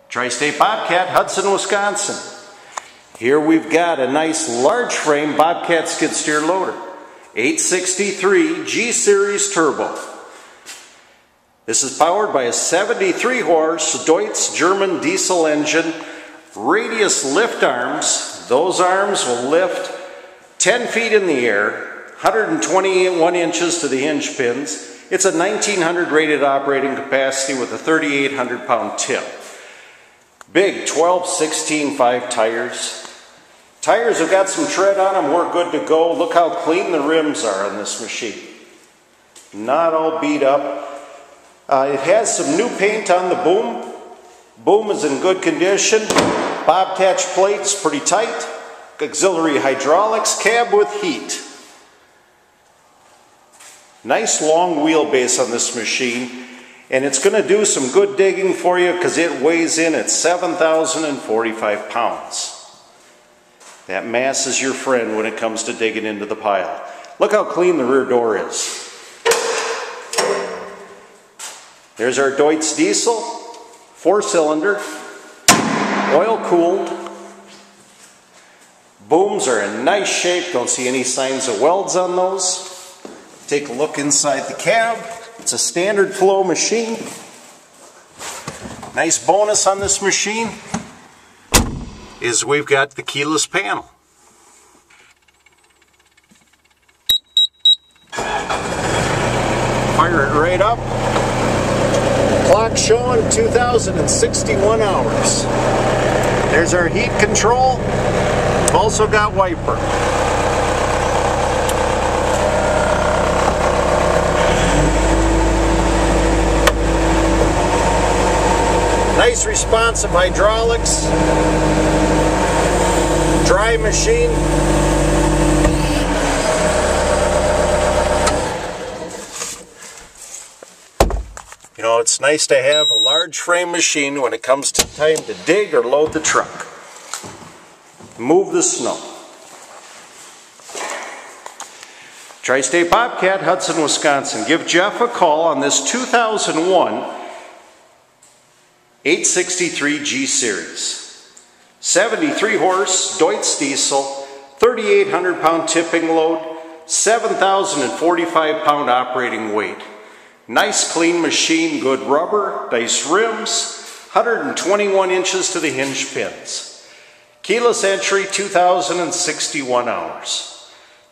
Tri-State Bobcat, Hudson, Wisconsin. Here we've got a nice large frame Bobcat Skid Steer loader. 863 G-Series Turbo. This is powered by a 73 horse Deutz German diesel engine. Radius lift arms. Those arms will lift 10 feet in the air, 121 inches to the hinge pins. It's a 1900 rated operating capacity with a 3,800 pound tip. Big 12/16/5 tires. Tires have got some tread on them. We're good to go. Look how clean the rims are on this machine. Not all beat up. It has some new paint on the boom. Boom is in good condition. Bob catch plate's pretty tight. Auxiliary hydraulics. Cab with heat. Nice long wheelbase on this machine. And it's going to do some good digging for you because it weighs in at 7,045 pounds. That mass is your friend when it comes to digging into the pile. Look how clean the rear door is. There's our Deutz diesel, 4-cylinder, oil-cooled. Booms are in nice shape. Don't see any signs of welds on those. Take a look inside the cab. It's a standard flow machine. Nice bonus on this machine is we've got the keyless panel. Fire it right up. Clock showing 2,061 hours. There's our heat control. We've also got wiper. Nice responsive hydraulics. Dry machine. You know, it's nice to have a large frame machine when it comes to time to dig or load the truck. Move the snow. Tri-State Bobcat, Hudson, Wisconsin. Give Jeff a call on this 2001 863 G-Series. 73 horse Deutz diesel, 3,800 pound tipping load, 7,045 pound operating weight. Nice clean machine, good rubber, nice rims, 121 inches to the hinge pins. Keyless entry, 2,061 hours.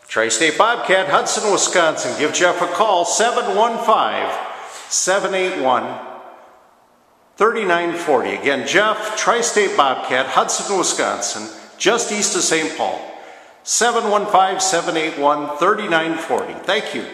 Tri-State Bobcat, Hudson, Wisconsin. Give Jeff a call, 715-781-3940. Again, Jeff, Tri-State Bobcat, Hudson, Wisconsin, just east of St. Paul. 715-781-3940. Thank you.